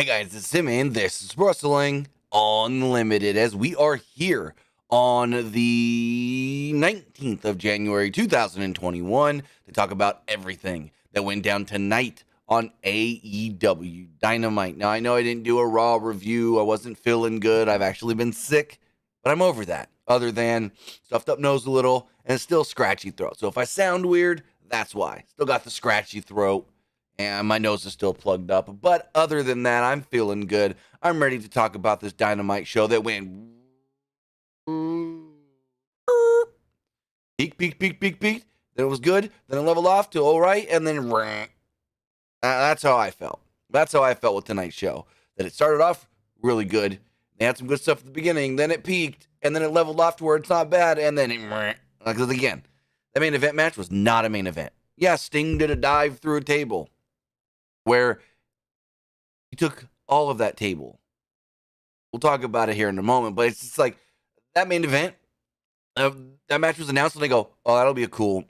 guys, it's Sim, and this is Wrestling Unlimited, as we are here on the 19th of January, 2021, to talk about everything that went down tonight on AEW Dynamite. Now, I know I didn't do a Raw review. I wasn't feeling good. I've actually been sick, but I'm over that, other than stuffed up nose a little and still scratchy throat. So if I sound weird, that's why. Still got the scratchy throat. And my nose is still plugged up. But other than that, I'm feeling good. I'm ready to talk about this Dynamite show that went peak. Then it was good. Then it leveled off to all right. And then that's how I felt. That's how I felt with tonight's show. That it started off really good. They had some good stuff at the beginning. Then it peaked. And then it leveled off to where it's not bad. And then because again, the main event match was not a main event. Yeah, Sting did a dive through a table, where he took all of that table. We'll talk about it here in a moment, but it's just like that main event, that match was announced, and they go, "Oh, that'll be a cool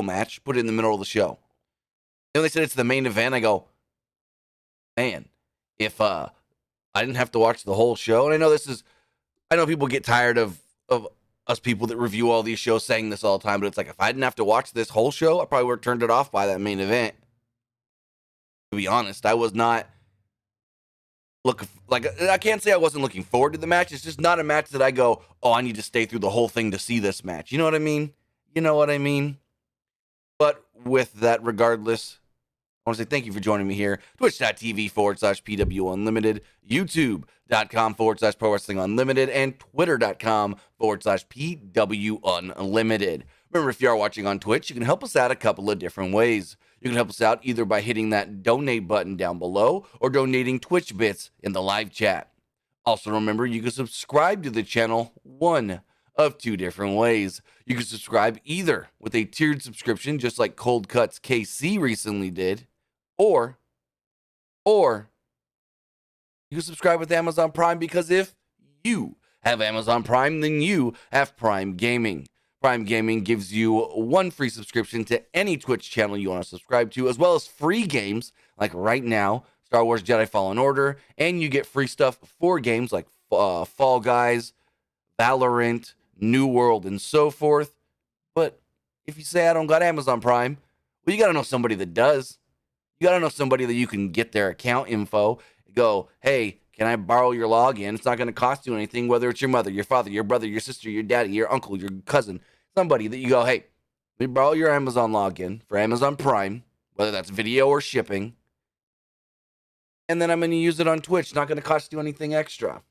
match." Put it in the middle of the show. And they said it's the main event. I go, man, if I didn't have to watch the whole show, and I know people get tired of us people that review all these shows saying this all the time, but it's like, if I didn't have to watch this whole show, I probably would have turned it off by that main event. To be honest, I was not looking, I can't say I wasn't looking forward to the match. It's just not a match that I go, oh, I need to stay through the whole thing to see this match. You know what I mean? But with that, regardless, I want to say thank you for joining me here. Twitch.tv/PWU Unlimited, YouTube.com/Pro Wrestling Unlimited, and Twitter.com/PWU Unlimited. Remember, if you are watching on Twitch, you can help us out a couple of different ways. You can help us out either by hitting that donate button down below or donating Twitch bits in the live chat. Also, remember, you can subscribe to the channel one of two different ways. You can subscribe either with a tiered subscription, just like Cold Cuts KC recently did, or you can subscribe with Amazon Prime, because if you have Amazon Prime, then you have Prime Gaming. Prime Gaming gives you one free subscription to any Twitch channel you want to subscribe to, as well as free games, like right now, Star Wars Jedi Fallen Order, and you get free stuff for games like Fall Guys, Valorant, New World, and so forth. But if you say I don't got Amazon Prime, well, you got to know somebody that does. You got to know somebody that you can get their account info, go, hey, can I borrow your login? It's not going to cost you anything, whether it's your mother, your father, your brother, your sister, your daddy, your uncle, your cousin, somebody that you go, hey, let me borrow your Amazon login for Amazon Prime, whether that's video or shipping, and then I'm going to use it on Twitch. It's not going to cost you anything extra.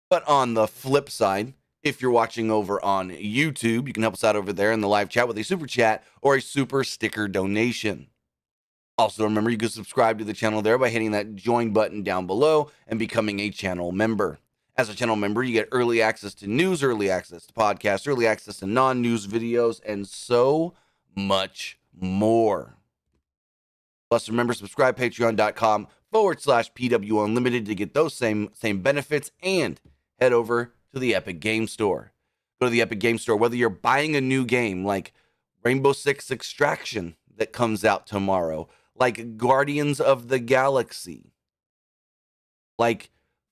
But on the flip side, if you're watching over on YouTube, you can help us out over there in the live chat with a super chat or a super sticker donation. Also, remember, you can subscribe to the channel there by hitting that join button down below and becoming a channel member. As a channel member, you get early access to news, early access to podcasts, early access to non-news videos, and so much more. Plus, remember, subscribe patreon.com/PWU Unlimited to get those same benefits, and head over to the Epic Game Store. Go to the Epic Game Store, whether you're buying a new game like Rainbow Six Extraction that comes out tomorrow, like Guardians of the Galaxy, like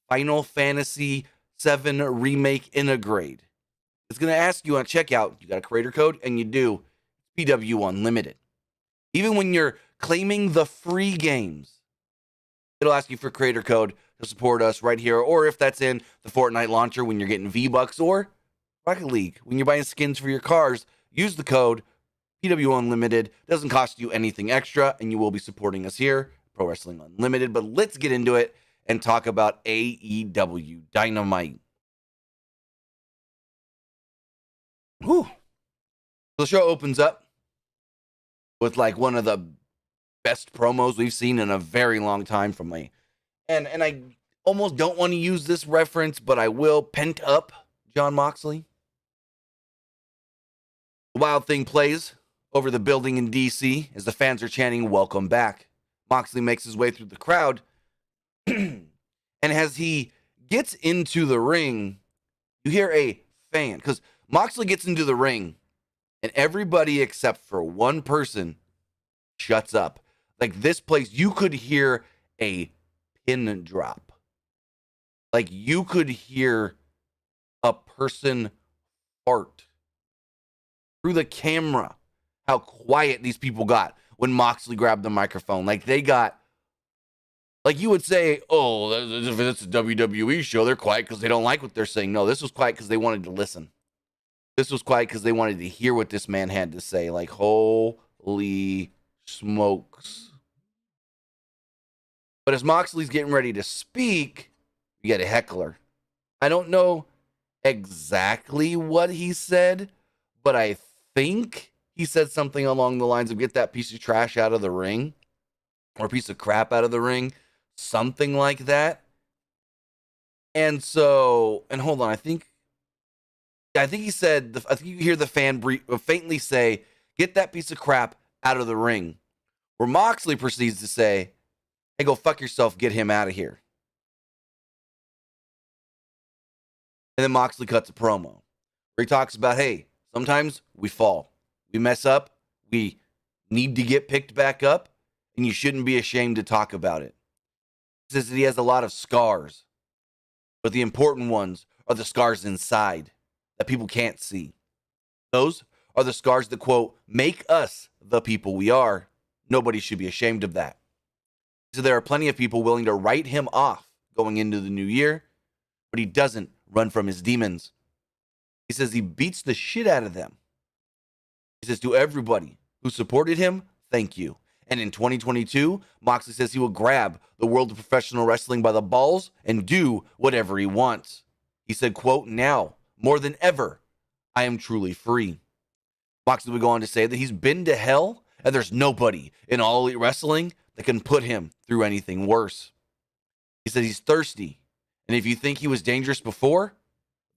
Final Fantasy VII Remake Integrate. It's going to ask you on checkout, you got a creator code, and you do, PW Unlimited. Even when you're claiming the free games, it'll ask you for creator code to support us right here, or if that's in the Fortnite launcher when you're getting V-Bucks, or Rocket League when you're buying skins for your cars, use the code PW Unlimited. Doesn't cost you anything extra, and you will be supporting us here, Pro Wrestling Unlimited. But let's get into it and talk about AEW Dynamite. Whew. The show opens up with like one of the best promos we've seen in a very long time from me. And I almost don't want to use this reference, but I will. Pent up Jon Moxley. The Wild Thing plays over the building in DC as the fans are chanting, "Welcome back." Moxley makes his way through the crowd. And as he gets into the ring, you hear a fan, because Moxley gets into the ring and everybody except for one person shuts up. Like, this place, you could hear a pin drop. Like, you could hear a person fart through the camera. How quiet these people got when Moxley grabbed the microphone. Like, they got, like, you would say, oh, if it's a WWE show, they're quiet because they don't like what they're saying. No, this was quiet because they wanted to listen. This was quiet because they wanted to hear what this man had to say. Like, holy smokes. But as Moxley's getting ready to speak, you get a heckler. I don't know exactly what he said, but I think he said something along the lines of get that piece of trash out of the ring or piece of crap out of the ring, something like that. And so, and hold on, I think he said, I think you hear the fan faintly say, get that piece of crap out of the ring. Where Moxley proceeds to say, hey, go fuck yourself, get him out of here. And then Moxley cuts a promo where he talks about, hey, sometimes we fall. We mess up. We need to get picked back up. And you shouldn't be ashamed to talk about it. He says that he has a lot of scars. But the important ones are the scars inside that people can't see. Those are the scars that, quote, make us the people we are. Nobody should be ashamed of that. So there are plenty of people willing to write him off going into the new year, but he doesn't run from his demons. He says he beats the shit out of them. He says to everybody who supported him, thank you. And in 2022, Moxley says he will grab the world of professional wrestling by the balls and do whatever he wants. He said, quote, now, more than ever, I am truly free. Moxley would go on to say that he's been to hell and there's nobody in All Elite Wrestling that can put him through anything worse. He said he's thirsty. And if you think he was dangerous before,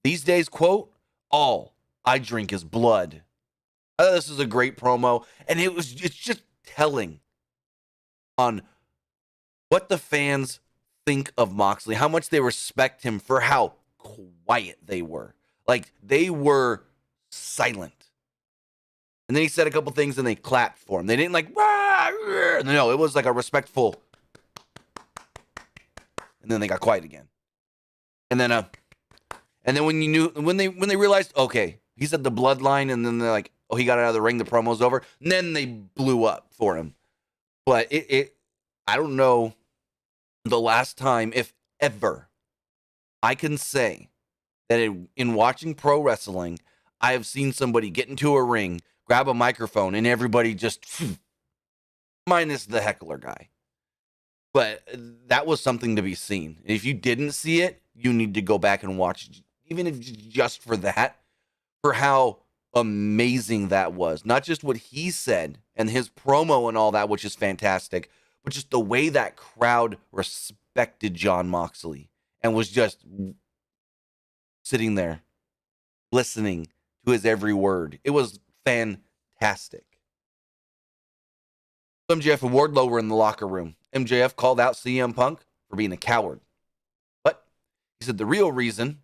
these days, quote, all I drink is blood. I thought this was a great promo, and it's just telling on what the fans think of Moxley, how much they respect him for how quiet they were. Like, they were silent. And then he said a couple things and they clapped for him. They didn't like, rah, rah. No, it was like a respectful. And then they got quiet again. And then when they realized, okay, he said the bloodline, and then they're like, oh, he got out of the ring, the promo's over. And then they blew up for him. But I don't know the last time, if ever, I can say that in watching pro wrestling, I have seen somebody get into a ring, grab a microphone, and everybody just, minus the heckler guy. But that was something to be seen. If you didn't see it, you need to go back and watch, even if just for that, for how amazing that was. Not just what he said and his promo and all that, which is fantastic, but just the way that crowd respected Jon Moxley and was just sitting there listening to his every word. It was fantastic. MJF and Wardlow were in the locker room. MJF called out CM Punk for being a coward. But he said the real reason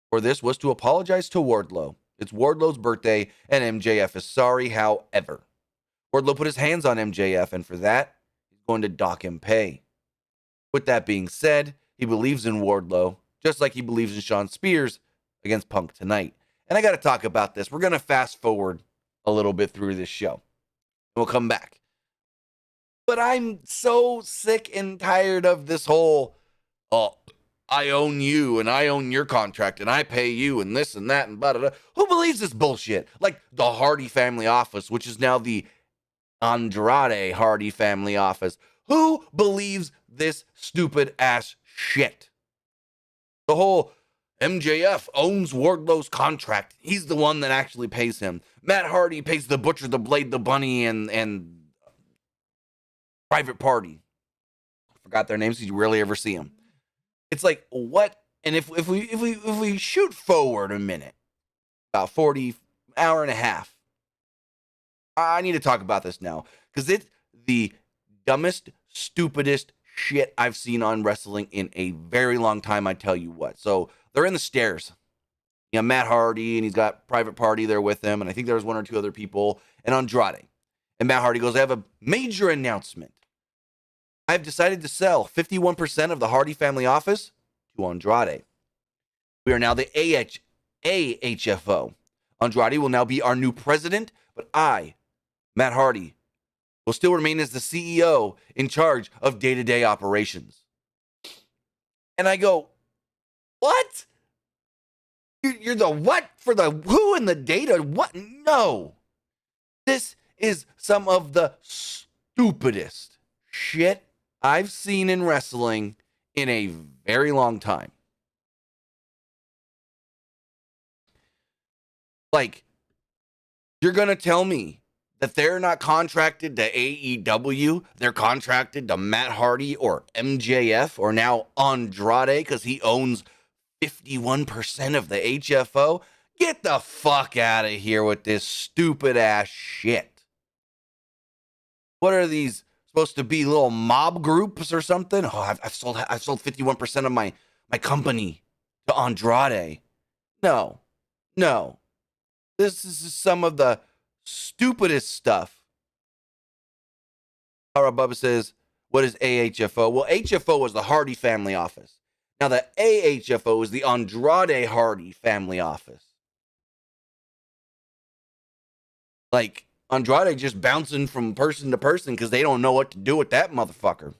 for this was to apologize to Wardlow. It's Wardlow's birthday, and MJF is sorry. However, Wardlow put his hands on MJF, and for that, he's going to dock him pay. With that being said, he believes in Wardlow, just like he believes in Shawn Spears against Punk tonight. And I got to talk about this. We're going to fast forward a little bit through this show. We'll come back. But I'm so sick and tired of this whole, oh, I own you and I own your contract and I pay you and this and that and blah, blah, blah. Who believes this bullshit? Like the Hardy family office, which is now the Andrade Hardy family office. Who believes this stupid ass shit? The whole MJF owns Wardlow's contract. He's the one that actually pays him. Matt Hardy pays the Butcher, the Blade, the Bunny, and Private Party. I forgot their names because you rarely ever see them. It's like, what? And if we shoot forward a minute, about 40 hour and a half, I need to talk about this now because it's the dumbest, stupidest shit I've seen on wrestling in a very long time. I tell you what. So they're in the stairs. You know, Matt Hardy, and he's got Private Party there with him, and I think there was one or two other people, and Andrade. And Matt Hardy goes, I have a major announcement. I've decided to sell 51% of the Hardy family office to Andrade. We are now the AHFO. Andrade will now be our new president, but I, Matt Hardy, will still remain as the CEO in charge of day-to-day operations. And I go, what? You're the what for the who and the data? What? No. This is some of the stupidest shit I've seen in wrestling in a very long time. Like, you're going to tell me that they're not contracted to AEW, they're contracted to Matt Hardy or MJF or now Andrade because he owns 51% of the HFO? Get the fuck out of here with this stupid ass shit. What are these supposed to be, little mob groups or something? Oh, I've sold 51% of my company to Andrade. No. This is some of the stupidest stuff. Hara Bubba says, what is AHFO? Well, HFO was the Hardy family office. Now, the AHFO is the Andrade Hardy family office. Like, Andrade just bouncing from person to person because they don't know what to do with that motherfucker.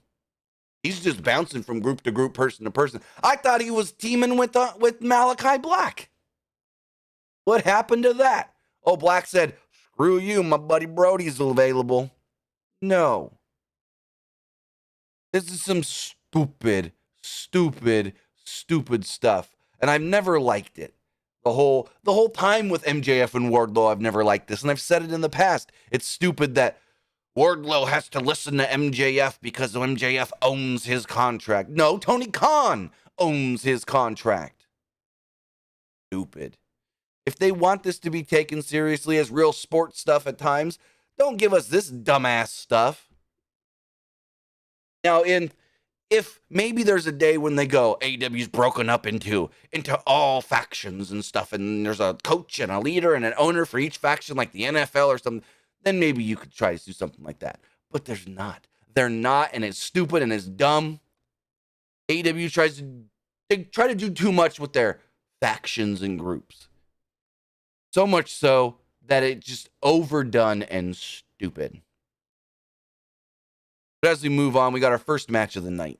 He's just bouncing from group to group, person to person. I thought he was teaming with Malachi Black. What happened to that? Oh, Black said, screw you, my buddy Brody's available. No. This is some stupid stuff. And I've never liked it. The whole time with MJF and Wardlow, I've never liked this. And I've said it in the past. It's stupid that Wardlow has to listen to MJF because MJF owns his contract. No, Tony Khan owns his contract. Stupid. If they want this to be taken seriously as real sports stuff at times, don't give us this dumbass stuff. Now, if maybe there's a day when they go, AEW's broken up into all factions and stuff, and there's a coach and a leader and an owner for each faction like the NFL or something, then maybe you could try to do something like that. But there's not. They're not, and it's stupid and it's dumb. AEW try to do too much with their factions and groups. So much so that it's just overdone and stupid. But as we move on, we got our first match of the night.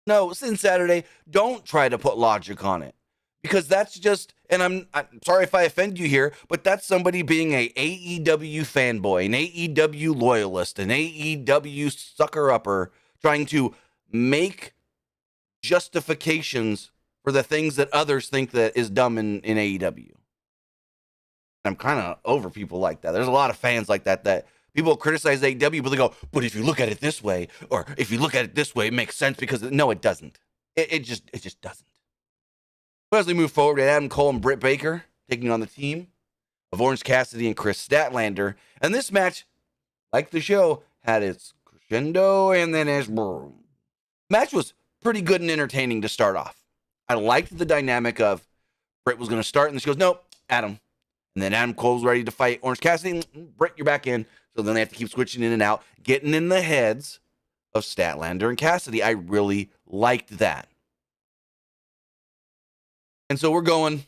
No, since Saturday, don't try to put logic on it. Because that's just, and I'm sorry if I offend you here, but that's somebody being a AEW fanboy, an AEW loyalist, an AEW sucker-upper, trying to make justifications for the things that others think that is dumb in AEW. I'm kind of over people like that. There's a lot of fans like that people criticize AEW, but they go, but if you look at it this way, or if you look at it this way, it makes sense because, no, it doesn't. It just doesn't. But as we move forward, we had Adam Cole and Britt Baker taking on the team of Orange Cassidy and Chris Statlander. And this match, like the show, had its crescendo and then its boom. Match was pretty good and entertaining to start off. I liked the dynamic of Britt was going to start, and she goes, nope, Adam. And then Adam Cole's ready to fight Orange Cassidy. Britt, you're back in. So then they have to keep switching in and out, getting in the heads of Statlander and Cassidy. I really liked that. And so we're going,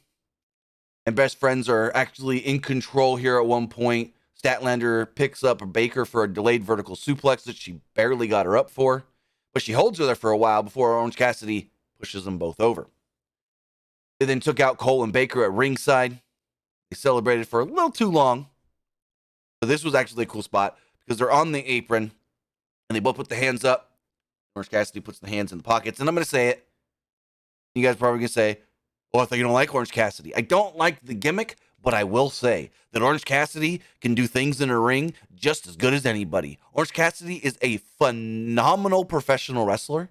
and best friends are actually in control here at one point. Statlander picks up Baker for a delayed vertical suplex that she barely got her up for, but she holds her there for a while before Orange Cassidy pushes them both over. They then took out Cole and Baker at ringside. They celebrated for a little too long. So this was actually a cool spot because they're on the apron and they both put the hands up. Orange Cassidy puts the hands in the pockets. And I'm going to say it. You guys are probably going to say, oh, I thought you don't like Orange Cassidy. I don't like the gimmick, but I will say that Orange Cassidy can do things in a ring just as good as anybody. Orange Cassidy is a phenomenal professional wrestler.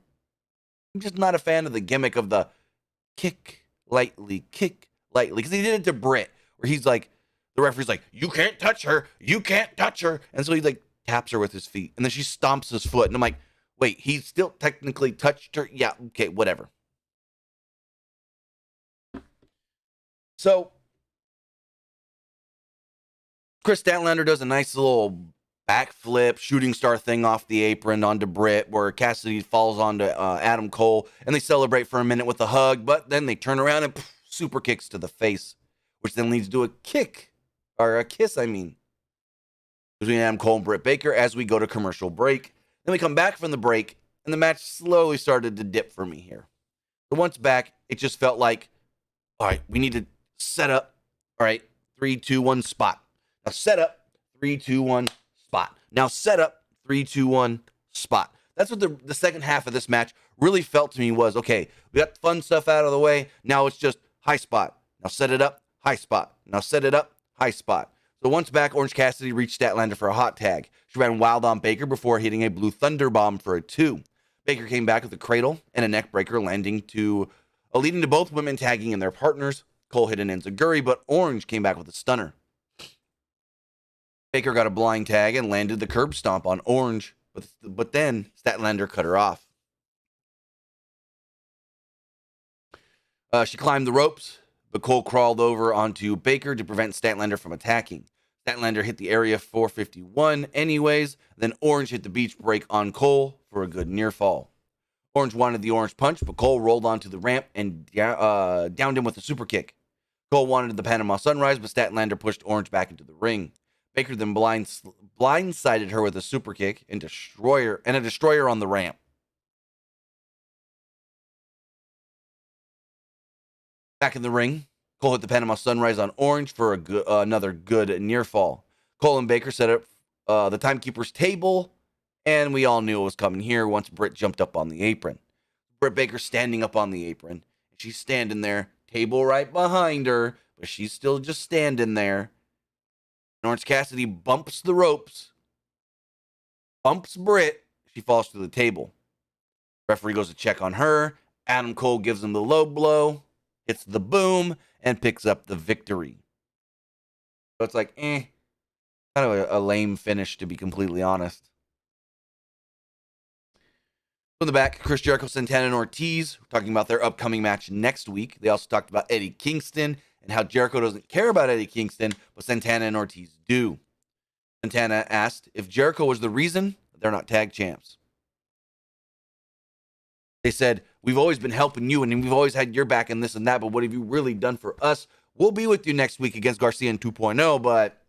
I'm just not a fan of the gimmick of the kick lightly. Because he did it to Britt, where he's like, the referee's like, you can't touch her. And so he like taps her with his feet. And then she stomps his foot. And I'm like, wait, he still technically touched her? Yeah, okay, whatever. So Chris Statlander does a nice little backflip, shooting star thing off the apron onto Britt, where Cassidy falls onto Adam Cole, and they celebrate for a minute with a hug, but then they turn around and super kicks to the face, which then leads to a kiss, between Adam Cole and Britt Baker as we go to commercial break. Then we come back from the break, and the match slowly started to dip for me here. But once back, it just felt like, all right, we need to set up, all right, 3, 2, 1, spot. Now set up, 3, 2, 1, spot. Now set up, 3, 2, 1, spot. That's what the second half of this match really felt to me was, okay, we got the fun stuff out of the way. Now it's just high spot. Now set it up, high spot. Now set it up, high spot. So once back, Orange Cassidy reached Statlander for a hot tag. She ran wild on Baker before hitting a blue thunder bomb for a 2. Baker came back with a cradle and a neck breaker, leading to both women tagging in their partners. Cole hit an enziguri, but Orange came back with a stunner. Baker got a blind tag and landed the curb stomp on Orange, but then Statlander cut her off. She climbed the ropes, but Cole crawled over onto Baker to prevent Statlander from attacking. Statlander hit the area 451 anyways, then Orange hit the beach break on Cole for a good near fall. Orange wanted the orange punch, but Cole rolled onto the ramp and downed him with a super kick. Cole wanted the Panama Sunrise, but Statlander pushed Orange back into the ring. Baker then blindsided her with a super kick and a destroyer on the ramp. Back in the ring, Cole hit the Panama Sunrise on Orange for another good near fall. Cole and Baker set up the timekeeper's table, and we all knew it was coming here once Britt jumped up on the apron. Britt Baker standing up on the apron. She's standing there, table right behind her, but she's still just standing there. And Orange Cassidy bumps the ropes, bumps Britt. She falls through the table. Referee goes to check on her. Adam Cole gives him the low blow, hits the boom, and picks up the victory. So it's like, kind of a lame finish, to be completely honest. From the back, Chris Jericho, Santana, and Ortiz talking about their upcoming match next week. They also talked about Eddie Kingston and how Jericho doesn't care about Eddie Kingston, but Santana and Ortiz do. Santana asked if Jericho was the reason they're not tag champs. They said, we've always been helping you, and we've always had your back and this and that, but what have you really done for us? We'll be with you next week against Garcia in 2.0, but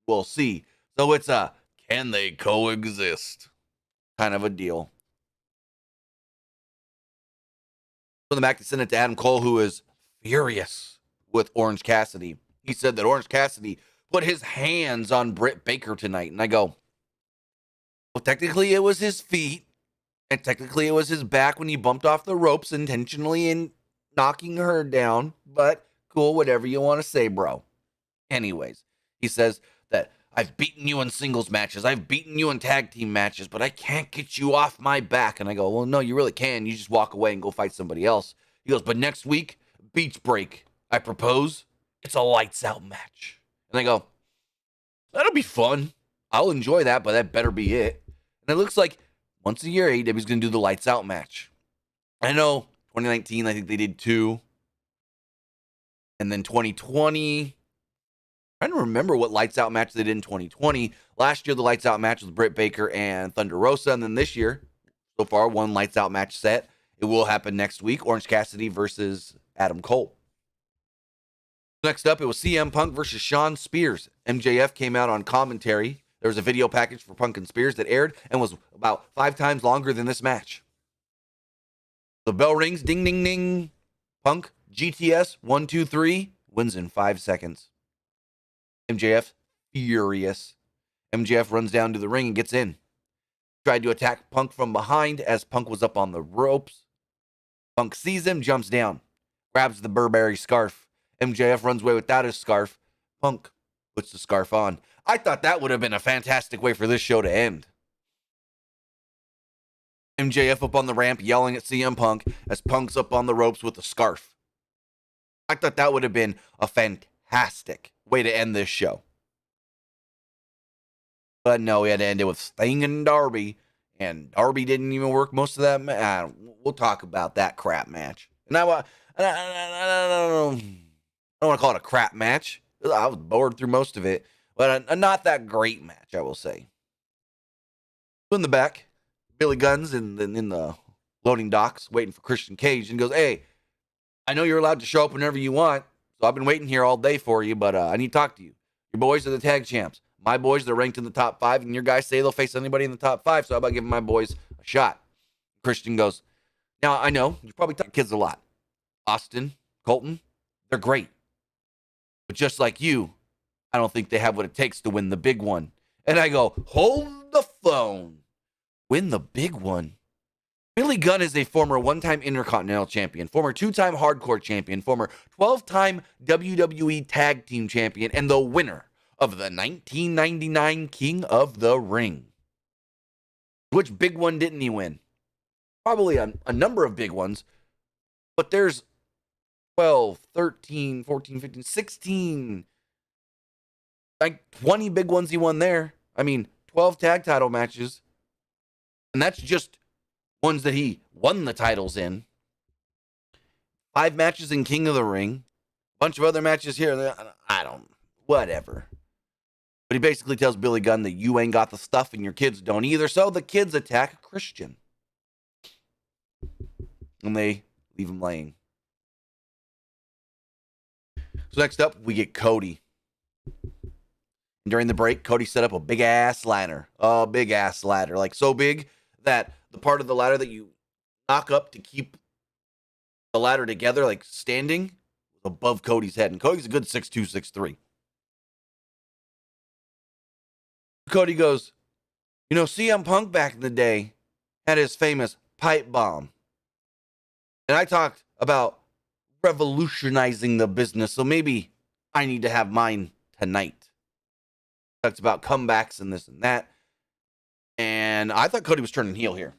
we'll see. So it's a, can they coexist kind of a deal. From the back, they sent it to Adam Cole, who is furious with Orange Cassidy. He said that Orange Cassidy put his hands on Britt Baker tonight. And I go, well, technically it was his feet. And technically it was his back when he bumped off the ropes intentionally and knocking her down. But cool, whatever you want to say, bro. Anyways, he says that I've beaten you in singles matches. I've beaten you in tag team matches, but I can't get you off my back. And I go, well, no, you really can. You just walk away and go fight somebody else. He goes, but next week, beach break. I propose it's a lights out match. And I go, that'll be fun. I'll enjoy that, but that better be it. And it looks like once a year, AEW is going to do the lights out match. I know 2019, I think they did 2. And then 2020, I'm trying to remember what lights out match they did in 2020. Last year, the lights out match was Britt Baker and Thunder Rosa. And then this year, so far, one lights out match set. It will happen next week. Orange Cassidy versus Adam Cole. Next up, it was CM Punk versus Shawn Spears. MJF came out on commentary. There was a video package for Punk and Spears that aired and was about 5 times longer than this match. The bell rings, ding, ding, ding. Punk, GTS, 1, 2, 3, wins in 5 seconds. MJF, furious. MJF runs down to the ring and gets in. Tried to attack Punk from behind as Punk was up on the ropes. Punk sees him, jumps down, grabs the Burberry scarf. MJF runs away without his scarf. Punk puts the scarf on. I thought that would have been a fantastic way for this show to end. MJF up on the ramp yelling at CM Punk as Punk's up on the ropes with a scarf. I thought that would have been a fantastic way to end this show. But no, we had to end it with Sting and Darby. And Darby didn't even work most of that match. We'll talk about that crap match. And I don't want to call it a crap match. I was bored through most of it. But a not that great match, I will say. In the back, Billy Gunn's in the loading docks waiting for Christian Cage and goes, hey, I know you're allowed to show up whenever you want, so I've been waiting here all day for you, but I need to talk to you. Your boys are the tag champs. My boys, they're ranked in the top 5, and your guys say they'll face anybody in the top 5, so how about giving my boys a shot? Christian goes, now, I know, you probably talk to kids a lot. Austin, Colton, they're great. But just like you, I don't think they have what it takes to win the big one. And I go, hold the phone. Win the big one? Billy Gunn is a former one-time Intercontinental Champion, former 2-time Hardcore Champion, former 12-time WWE Tag Team Champion, and the winner of the 1999 King of the Ring. Which big one didn't he win? Probably a number of big ones, but there's 12, 13, 14, 15, 16, like 20 big ones he won there. I mean, 12 tag title matches, and that's just ones that he won the titles in. 5 matches in King of the Ring, a bunch of other matches here and there. Whatever. But he basically tells Billy Gunn that you ain't got the stuff and your kids don't either, so the kids attack Christian. And they leave him laying. So next up, we get Cody. And during the break, Cody set up a big-ass ladder. A big-ass ladder. Like, so big that the part of the ladder that you knock up to keep the ladder together, like standing, was above Cody's head. And Cody's a good 6'2", 6'3". Cody goes, CM Punk back in the day had his famous pipe bomb. And I talked about revolutionizing the business, so maybe I need to have mine tonight. Talked about comebacks and this and that. And I thought Cody was turning heel here.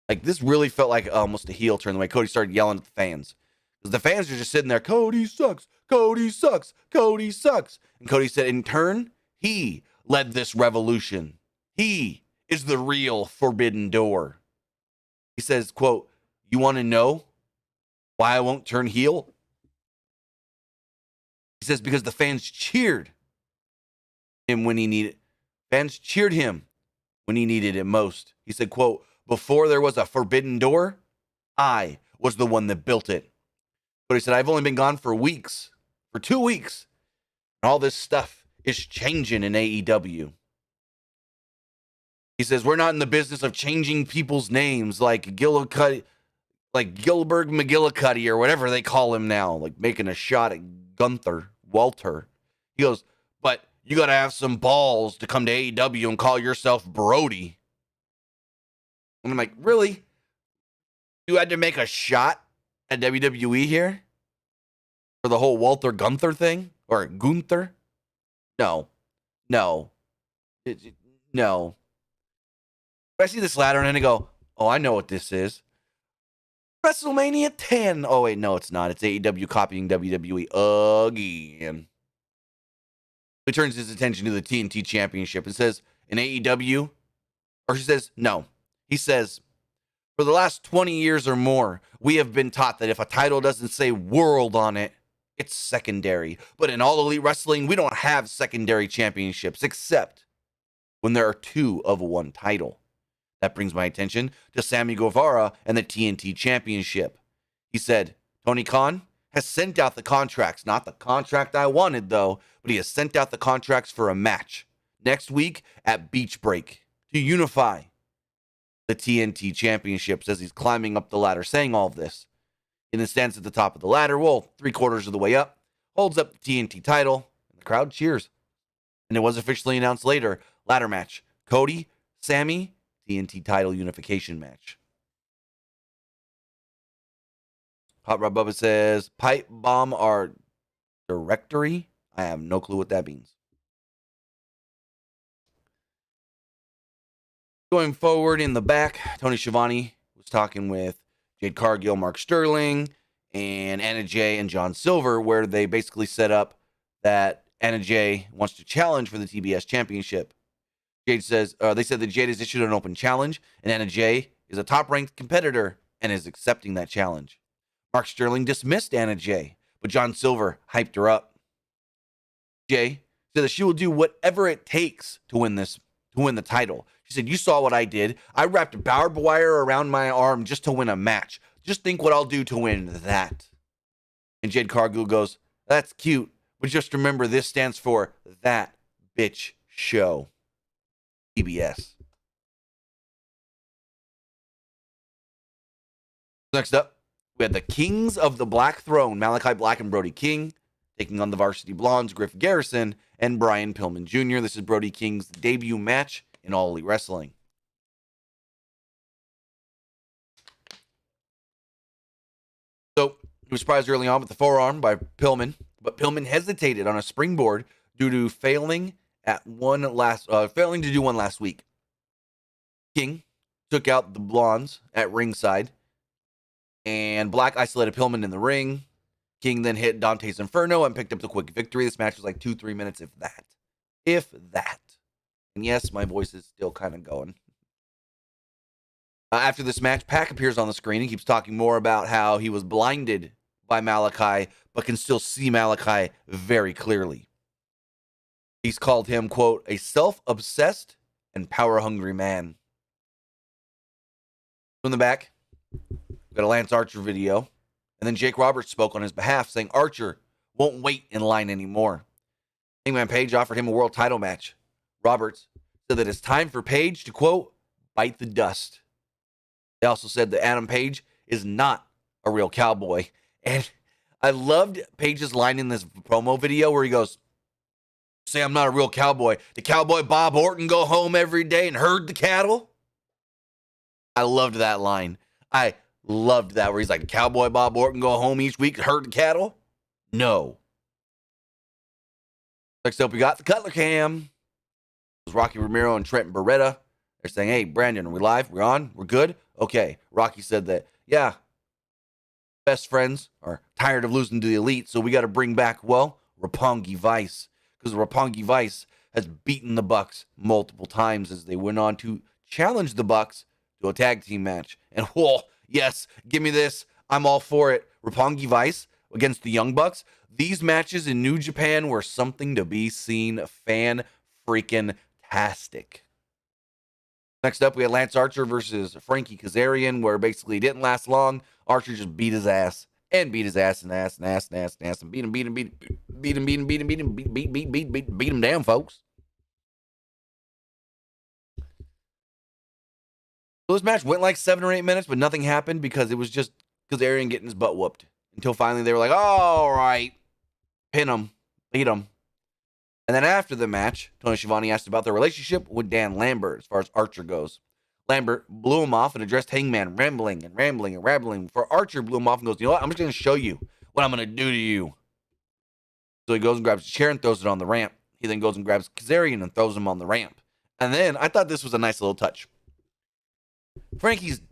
Like, this really felt like almost a heel turn, the way Cody started yelling at the fans. Because the fans are just sitting there, Cody sucks, Cody sucks, Cody sucks. And Cody said, in turn, he led this revolution. He is the real forbidden door. He says, quote, you want to know why I won't turn heel? He says, because the fans cheered him when he needed. Fans cheered him when he needed it most. He said, quote, before there was a forbidden door, I was the one that built it. But he said, I've only been gone for weeks, for 2 weeks. And all this stuff is changing in AEW. He says, we're not in the business of changing people's names like Gillicuddy, like Gilbert McGillicuddy or whatever they call him now, like making a shot at Walter. He goes, but you got to have some balls to come to AEW and call yourself Brody. And I'm like, really? You had to make a shot at WWE here? For the whole Walter Gunther thing? Or Gunther? No. No. No. But I see this ladder and I go, oh, I know what this is. WrestleMania 10. Oh, wait, no, it's not. It's AEW copying WWE again. He turns his attention to the TNT Championship and says, in AEW, or he says, no. He says, for the last 20 years or more, we have been taught that if a title doesn't say world on it, it's secondary. But in All Elite Wrestling, we don't have secondary championships, except when there are 2 of one title. That brings my attention to Sammy Guevara and the TNT Championship. He said, Tony Khan has sent out the contracts. Not the contract I wanted, though, but he has sent out the contracts for a match next week at Beach Break to unify the TNT Championships as he's climbing up the ladder, saying all of this. In the stands at the top of the ladder, well, 3/4 of the way up, holds up the TNT title, and the crowd cheers. And it was officially announced later, ladder match, Cody, Sammy, TNT title unification match. Hot Rod Bubba says, pipe bomb our directory? I have no clue what that means. Going forward in the back, Tony Schiavone was talking with Jade Cargill, Mark Sterling, and Anna Jay and John Silver, where they basically set up that Anna Jay wants to challenge for the TBS Championship. Jade says, they said that Jade has issued an open challenge, and Anna Jay is a top-ranked competitor and is accepting that challenge. Mark Sterling dismissed Anna Jay, but John Silver hyped her up. Jay said that she will do whatever it takes to win to win the title. She said, you saw what I did. I wrapped barbed wire around my arm just to win a match. Just think what I'll do to win that. And Jade Cargill goes, that's cute, but just remember this stands for That Bitch Show. PBS. Next up, we had the Kings of the Black Throne, Malachi Black and Brody King, taking on the Varsity Blondes, Griff Garrison, and Brian Pillman Jr. This is Brody King's debut match in All Elite Wrestling. So, he was surprised early on with the forearm by Pillman, but Pillman hesitated on a springboard due to failing to do one last week. King took out the Blondes at ringside, and Black isolated Pillman in the ring. King then hit Dante's Inferno and picked up the quick victory. This match was like 2-3 minutes, if that. If that. And yes, my voice is still kind of going. After this match, Pac appears on the screen and keeps talking more about how he was blinded by Malachi, but can still see Malachi very clearly. He's called him, quote, a self-obsessed and power-hungry man. In the back, we got a Lance Archer video. And then Jake Roberts spoke on his behalf, saying Archer won't wait in line anymore. Hangman Page offered him a world title match. Roberts said that it's time for Page to, quote, bite the dust. They also said that Adam Page is not a real cowboy. And I loved Page's line in this promo video where he goes, say I'm not a real cowboy. Did Cowboy Bob Orton go home every day and herd the cattle? I loved that line. I loved that where he's like, Cowboy Bob Orton go home each week to herd the cattle? No. Next up, we got the Cutler Cam. It was Rocky Romero and Trent Beretta. They're saying, hey, Brandon, are we live? We're on? We're good? Okay. Rocky said that, yeah, best friends are tired of losing to the Elite, so we got to bring back, well, Roppongi Vice. Because Roppongi Vice has beaten the Bucks multiple times as they went on to challenge the Bucks to a tag team match. And, whoa, yes, give me this. I'm all for it. Roppongi Vice against the Young Bucks. These matches in New Japan were something to be seen. Fan-freaking-tastic. Next up, we had Lance Archer versus Frankie Kazarian, where basically it didn't last long. Archer just beat his ass and beat his ass and ass and ass and ass and ass and beat him down, folks. So this match went like 7 or 8 minutes, but nothing happened because it was just Kazarian getting his butt whooped. Until finally they were like, all right, pin him, beat him. And then after the match, Tony Schiavone asked about their relationship with Dan Lambert as far as Archer goes. Lambert blew him off and addressed Hangman, rambling. For Archer blew him off and goes, you know what? I'm just going to show you what I'm going to do to you. So he goes and grabs a chair and throws it on the ramp. He then goes and grabs Kazarian and throws him on the ramp. And then I thought this was a nice little touch. Frankie's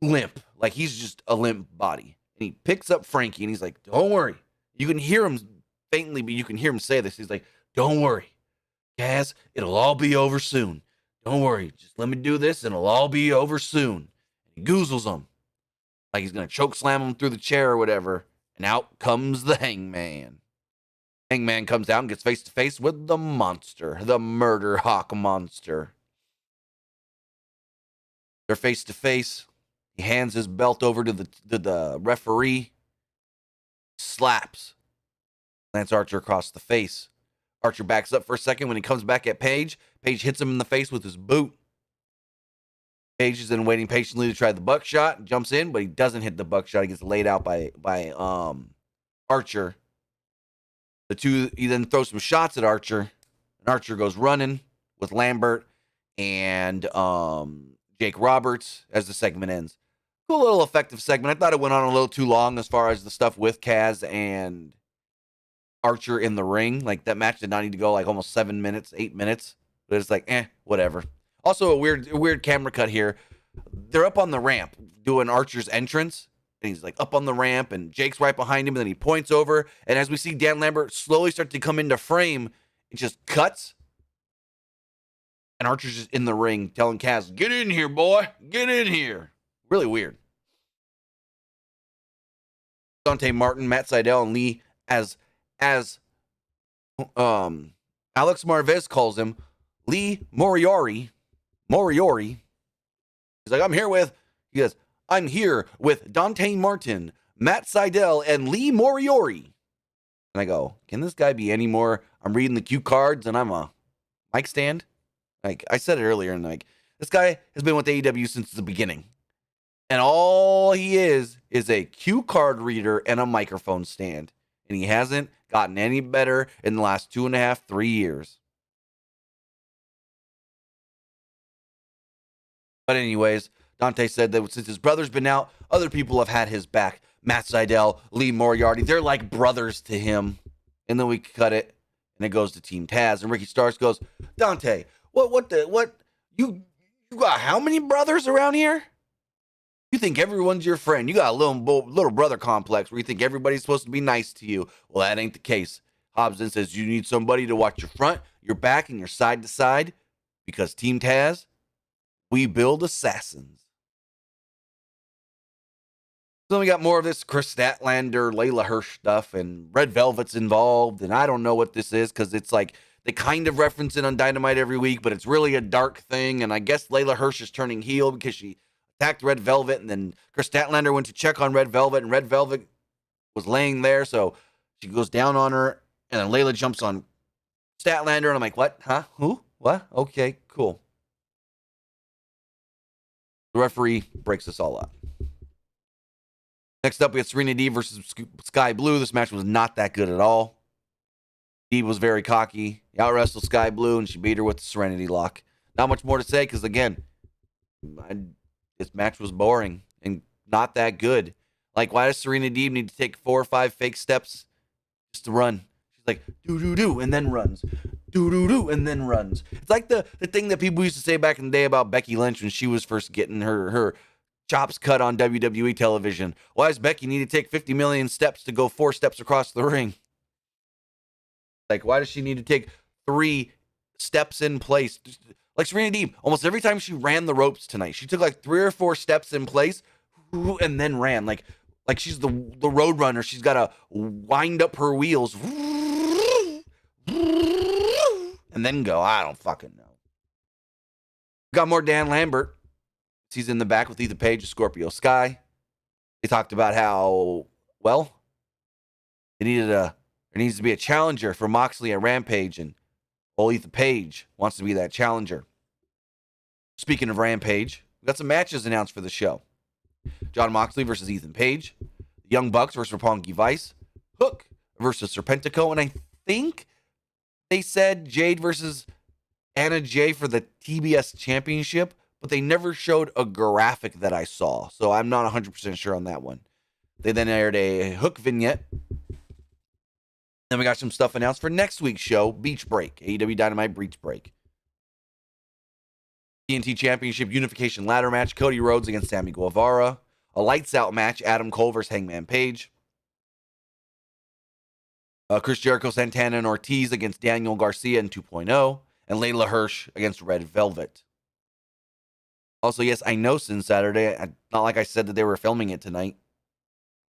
limp. Like he's just a limp body. And he picks up Frankie and he's like, don't worry. You can hear him faintly, but you can hear him say this. He's like, don't worry, Kaz, it'll all be over soon. Don't worry, just let me do this and it'll all be over soon. And he goozles him like he's going to choke slam him through the chair or whatever. And out comes the Hangman. Hangman comes out and gets face to face with the monster, the Murder Hawk monster. They're face to face. He hands his belt over to the referee. Slaps Lance Archer across the face. Archer backs up for a second. When he comes back at Page, Page hits him in the face with his boot. Page is then waiting patiently to try the buckshot and jumps in, but he doesn't hit the buckshot. He gets laid out by Archer. He then throws some shots at Archer, and Archer goes running with Lambert and Jake Roberts as the segment ends. Cool little effective segment. I thought it went on a little too long as far as the stuff with Kaz and Archer in the ring. Like that match did not need to go like almost 7 minutes, 8 minutes. But it's like, whatever. Also a weird camera cut here. They're up on the ramp doing Archer's entrance. And he's like up on the ramp and Jake's right behind him. And then he points over. And as we see Dan Lambert slowly start to come into frame, it just cuts. And Archer's just in the ring telling Kaz, get in here, boy. Get in here. Really weird. Dante Martin, Matt Sydal, and Lee as Alex Marvez calls him, Lee Moriarty. He's like, I'm here with Dante Martin, Matt Sydal, and Lee Moriarty. And I go, can this guy be any more? I'm reading the cue cards and I'm a mic stand. Like I said it earlier, and like this guy has been with AEW since the beginning. And all he is a cue card reader and a microphone stand. And he hasn't gotten any better in the last 2.5, 3 years. But anyways, Dante said that since his brother's been out, other people have had his back. Matt Sydal, Lee Moriarty, they're like brothers to him. And then we cut it, and it goes to Team Taz. And Ricky Starks goes, Dante, what, you got how many brothers around here? You think everyone's your friend. You got a little brother complex where you think everybody's supposed to be nice to you. Well, that ain't the case. Hobson says you need somebody to watch your front, your back, and your side to side because Team Taz, we build assassins. So then we got more of this Chris Statlander, Layla Hirsch stuff, and Red Velvet's involved, and I don't know what this is because it's like they kind of reference it on Dynamite every week, but it's really a dark thing, and I guess Layla Hirsch is turning heel because she attacked Red Velvet, and then Chris Statlander went to check on Red Velvet, and Red Velvet was laying there, so she goes down on her, and then Layla jumps on Statlander, and I'm like, what? Huh? Who? What? Okay, cool. The referee breaks us all up. Next up, we have Serena Deeb versus Sky Blue. This match was not that good at all. Deeb was very cocky. He out-wrestled Sky Blue, and she beat her with the Serenity Lock. Not much more to say, because again, this match was boring and not that good. Like, why does Serena Deeb need to take 4 or 5 fake steps just to run? She's like, do-do-do, and then runs. Do-do-do, and then runs. It's like the thing that people used to say back in the day about Becky Lynch when she was first getting her chops cut on WWE television. Why does Becky need to take 50 million steps to go 4 steps across the ring? Like, why does she need to take 3 steps in place? Like Serena Deeb, almost every time she ran the ropes tonight, she took like 3 or 4 steps in place and then ran. Like she's the road runner. She's got to wind up her wheels and then go. I don't fucking know. Got more Dan Lambert. He's in the back with Ethan Page and Scorpio Sky. They talked about how, well, there needs to be a challenger for Moxley and Rampage, and Ethan Page wants to be that challenger. Speaking of Rampage, we got some matches announced for the show. Jon Moxley versus Ethan Page. The Young Bucks versus Roppongi Vice. Hook versus Serpentico. And I think they said Jade versus Anna Jay for the TBS Championship, but they never showed a graphic that I saw, so I'm not 100% sure on that one. They then aired a Hook vignette. Then we got some stuff announced for next week's show, Beach Break, AEW Dynamite Beach Break. TNT Championship Unification Ladder match, Cody Rhodes against Sammy Guevara. A Lights Out match, Adam Cole versus Hangman Page. Chris Jericho, Santana, and Ortiz against Daniel Garcia in 2.0. And Layla Hirsch against Red Velvet. Also, yes, I know since Saturday, not like I said that they were filming it tonight.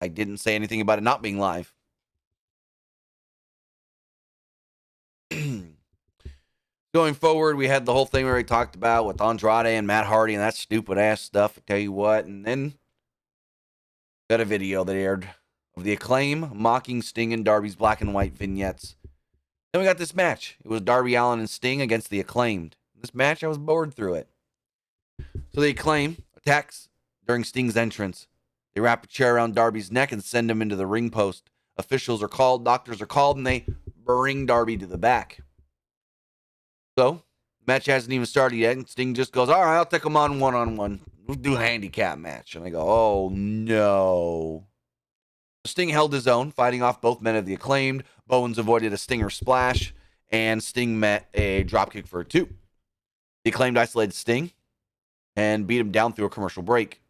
I didn't say anything about it not being live. Going forward, we had the whole thing where we talked about with Andrade and Matt Hardy and that stupid ass stuff, I tell you what. And then got a video that aired of the Acclaim mocking Sting and Darby's black and white vignettes. Then we got this match. It was Darby Allin and Sting against the Acclaimed. This match, I was bored through it. So the Acclaim attacks during Sting's entrance. They wrap a chair around Darby's neck and send him into the ring post. Officials are called, doctors are called, and they bring Darby to the back. So, the match hasn't even started yet, and Sting just goes, all right, I'll take him on one-on-one. We'll do a handicap match. And I go, oh, no. Sting held his own, fighting off both men of the Acclaimed. Bowens avoided a Stinger splash, and Sting met a dropkick for a 2. The Acclaimed isolated Sting and beat him down through a commercial break.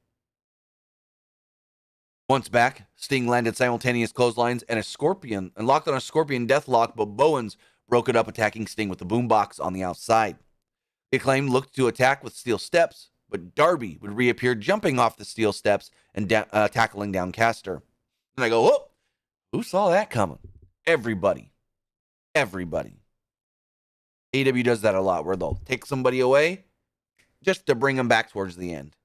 Once back, Sting landed simultaneous clotheslines and locked on a Scorpion deathlock, but Bowens broke it up, attacking Sting with the boombox on the outside. The Acclaimed looked to attack with steel steps, but Darby would reappear jumping off the steel steps and tackling down Caster. And I go, whoa, who saw that coming? Everybody. AEW does that a lot, where they'll take somebody away just to bring them back towards the end.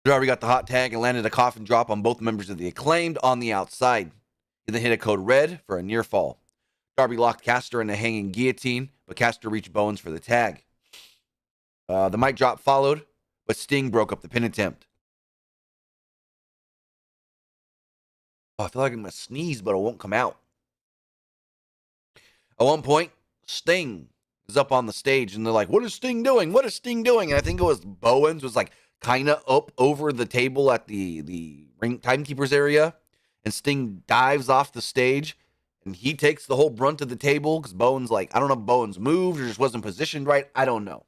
Darby got the hot tag and landed a coffin drop on both members of the Acclaimed on the outside. He then hit a code red for a near fall. Darby locked Caster in a hanging guillotine, but Caster reached Bowens for the tag. The mic drop followed, but Sting broke up the pin attempt. Oh, I feel like I'm going to sneeze, but it won't come out. At one point, Sting is up on the stage, and they're like, what is Sting doing? What is Sting doing? And I think it was Bowens was like kind of up over the table at the ring timekeeper's area, and Sting dives off the stage, and he takes the whole brunt of the table because Bowens, like, I don't know if Bowens moved or just wasn't positioned right. I don't know.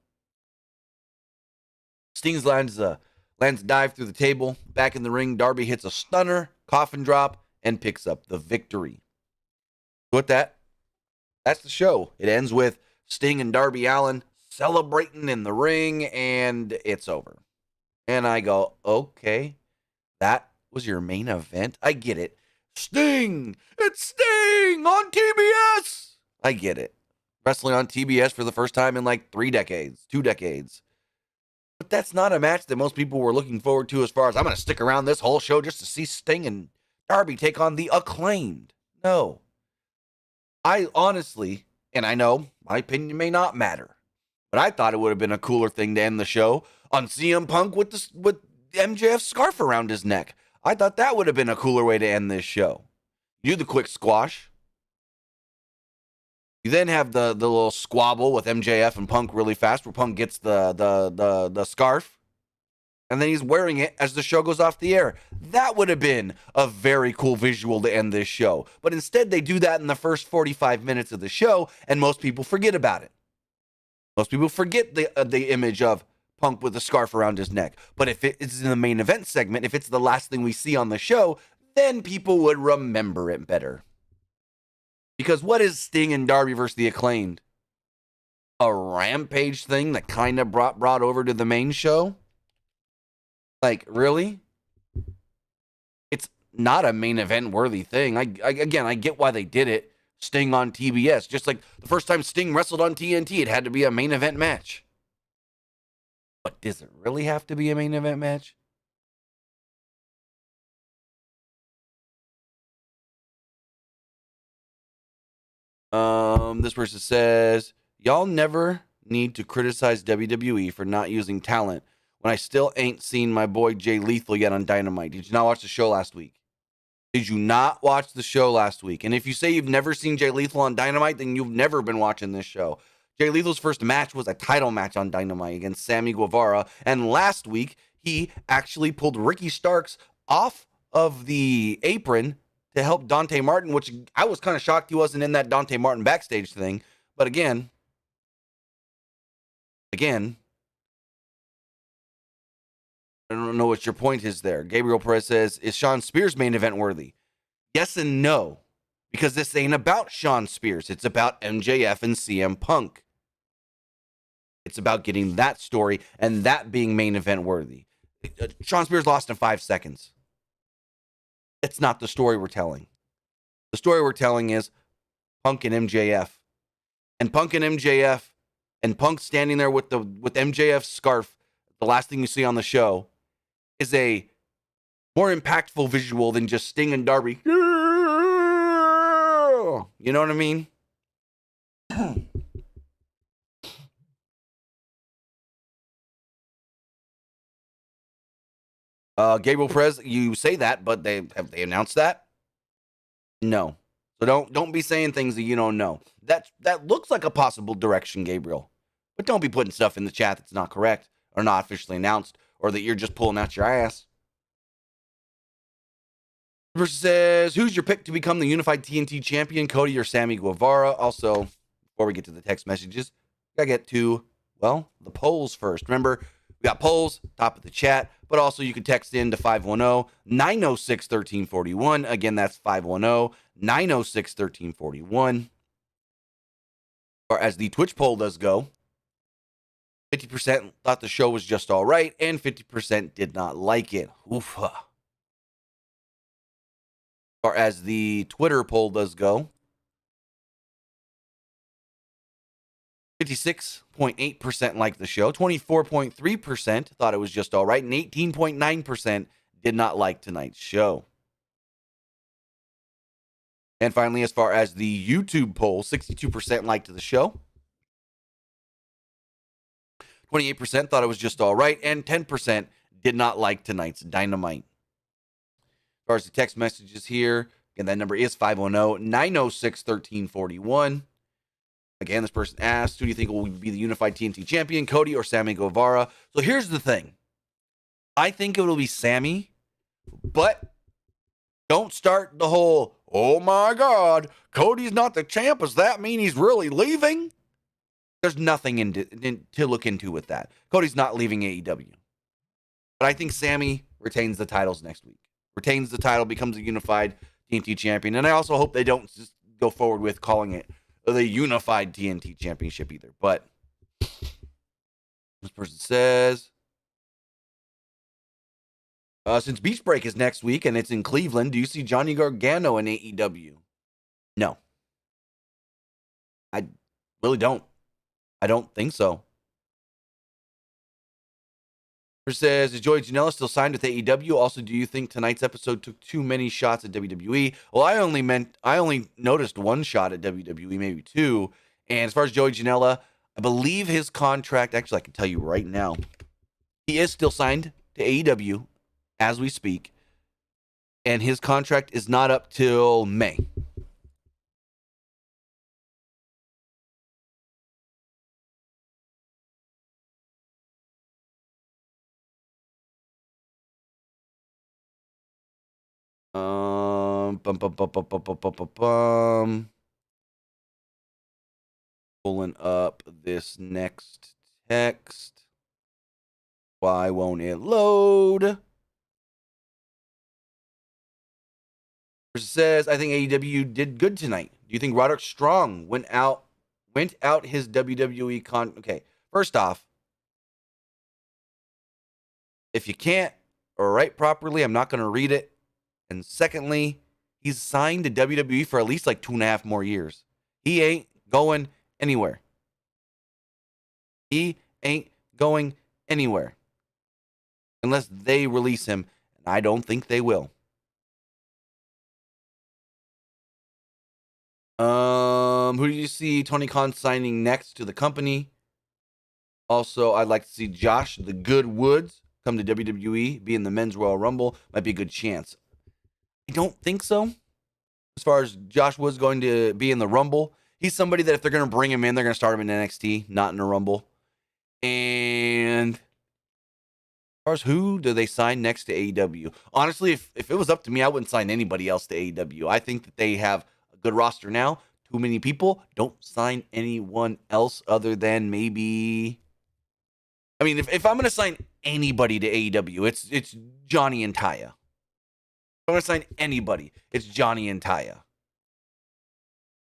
Sting lands a dive through the table. Back in the ring, Darby hits a stunner, coffin drop, and picks up the victory. With that, that's the show. It ends with Sting and Darby Allin celebrating in the ring, and it's over. And I go, okay, that was your main event? I get it. Sting! It's Sting on TBS! I get it. Wrestling on TBS for the first time in like 2 decades. But that's not a match that most people were looking forward to as far as I'm going to stick around this whole show just to see Sting and Darby take on the Acclaimed. No. I honestly, and I know my opinion may not matter, but I thought it would have been a cooler thing to end the show on CM Punk with MJF's scarf around his neck. I thought that would have been a cooler way to end this show. You do the quick squash. You then have the little squabble with MJF and Punk really fast, where Punk gets the scarf, and then he's wearing it as the show goes off the air. That would have been a very cool visual to end this show. But instead, they do that in the first 45 minutes of the show, and most people forget about it. Most people forget the image of Punk with the scarf around his neck. But if it's in the main event segment, if it's the last thing we see on the show, then people would remember it better. Because what is Sting and Darby versus the Acclaimed? A Rampage thing that kind of brought over to the main show? Like, really? It's not a main event worthy thing. I get why they did it. Sting on TBS. Just like the first time Sting wrestled on TNT, it had to be a main event match. But does it really have to be a main event match? This person says, y'all never need to criticize WWE for not using talent when I still ain't seen my boy Jay Lethal yet on Dynamite. Did you not watch the show last week? Did you not watch the show last week? And if you say you've never seen Jay Lethal on Dynamite, then you've never been watching this show. Jay Lethal's first match was a title match on Dynamite against Sammy Guevara. And last week, he actually pulled Ricky Starks off of the apron to help Dante Martin, which I was kind of shocked he wasn't in that Dante Martin backstage thing. But again, I don't know what your point is there. Gabriel Perez says, is Shawn Spears main event worthy? Yes and no, because this ain't about Shawn Spears. It's about MJF and CM Punk. It's about getting that story and that being main event worthy. Shawn Spears lost in 5 seconds. It's not the story we're telling. The story we're telling is Punk and MJF. And Punk and MJF, and Punk standing there with MJF's scarf, the last thing you see on the show, is a more impactful visual than just Sting and Darby. You know what I mean? Gabriel Perez, you say that, but have they announced that? No. So don't be saying things that you don't know. That looks like a possible direction, Gabriel. But don't be putting stuff in the chat that's not correct or not officially announced or that you're just pulling out your ass. Versus says, who's your pick to become the unified TNT champion, Cody or Sammy Guevara? Also, before we get to the text messages, gotta get to, well, the polls first. Remember, we got polls, top of the chat, but also you can text in to 510-906-1341. Again, that's 510-906-1341. Or as the Twitch poll does go, 50% thought the show was just all right, and 50% did not like it. Oofa. Or as the Twitter poll does go, 56.8% liked the show. 24.3% thought it was just all right. And 18.9% did not like tonight's show. And finally, as far as the YouTube poll, 62% liked the show. 28% thought it was just all right. And 10% did not like tonight's Dynamite. As far as the text messages here, again, that number is 510-906-1341. Again, this person asked, who do you think will be the unified TNT champion, Cody or Sammy Guevara? So here's the thing. I think it will be Sammy, but don't start the whole, oh my God, Cody's not the champ. Does that mean he's really leaving? There's nothing to look into with that. Cody's not leaving AEW. But I think Sammy retains the titles next week. Retains the title, becomes a unified TNT champion. And I also hope they don't just go forward with calling it the unified TNT championship either. But this person says, since Beach Break is next week and it's in Cleveland, do you see Johnny Gargano in AEW? No. I really don't. I don't think so. Says, is Joey Janela still signed with AEW? Also, do you think tonight's episode took too many shots at WWE? Well, I only noticed one shot at WWE, maybe two. And as far as Joey Janela, I believe his contract, actually, I can tell you right now, he is still signed to AEW as we speak. And his contract is not up till May. Pulling up this next text. Why won't it load? It says, I think AEW did good tonight. Do you think Roderick Strong went out his WWE Okay, first off, if you can't write properly, I'm not going to read it. And secondly, he's signed to WWE for at least like 2.5 more years. He ain't going anywhere. He ain't going anywhere. Unless they release him. And I don't think they will. Who do you see Tony Khan signing next to the company? Also, I'd like to see Josh the Good Woods come to WWE, be in the Men's Royal Rumble. Might be a good chance. I don't think so. As far as Josh Woods going to be in the Rumble, he's somebody that if they're going to bring him in, they're going to start him in NXT, not in a Rumble. And as far as who do they sign next to AEW? Honestly, if it was up to me, I wouldn't sign anybody else to AEW. I think that they have a good roster now. Too many people. Don't sign anyone else other than maybe... I mean, if I'm going to sign anybody to AEW, it's Johnny and Taya. If I'm going to sign anybody, it's Johnny and Taya.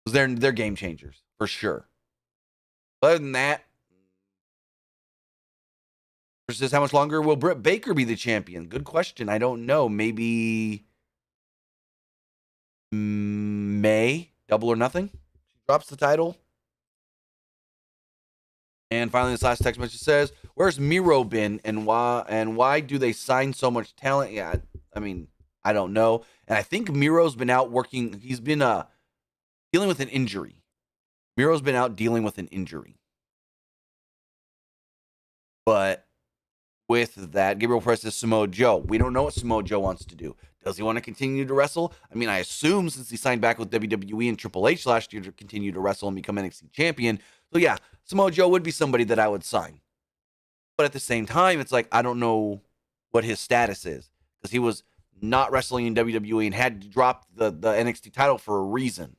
They're game changers, for sure. Other than that, versus how much longer will Britt Baker be the champion? Good question. I don't know. Maybe May, Double or Nothing. She drops the title. And finally, this last text message says, "Where's Miro been, and why do they sign so much talent?" Yeah, I mean, I don't know. And I think Miro's been out working. He's been dealing with an injury. Miro's been out dealing with an injury. But with that, Gabriel Press is Samoa Joe. We don't know what Samoa Joe wants to do. Does he want to continue to wrestle? I mean, I assume since he signed back with WWE and Triple H last year to continue to wrestle and become NXT champion. So yeah, Samoa Joe would be somebody that I would sign. But at the same time, it's like, I don't know what his status is. Because he was not wrestling in WWE and had to drop the NXT title for a reason.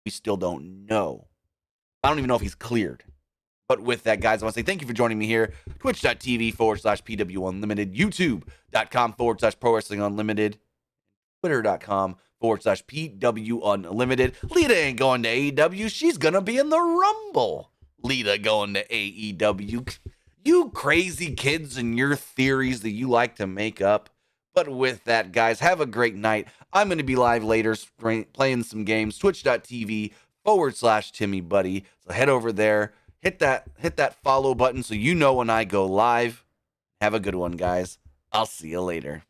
We still don't know. I don't even know if he's cleared. But with that, guys, I want to say thank you for joining me here. Twitch.tv/PW Unlimited, YouTube.com/Pro Wrestling Unlimited, Twitter.com/PW Unlimited. Lita ain't going to AEW. She's going to be in the Rumble. Lita going to AEW. You crazy kids and your theories that you like to make up. But with that, guys, have a great night. I'm going to be live later playing some games. Twitch.tv/TimmyBuddy. So head over there. hit that follow button so you know when I go live. Have a good one, guys. I'll see you later.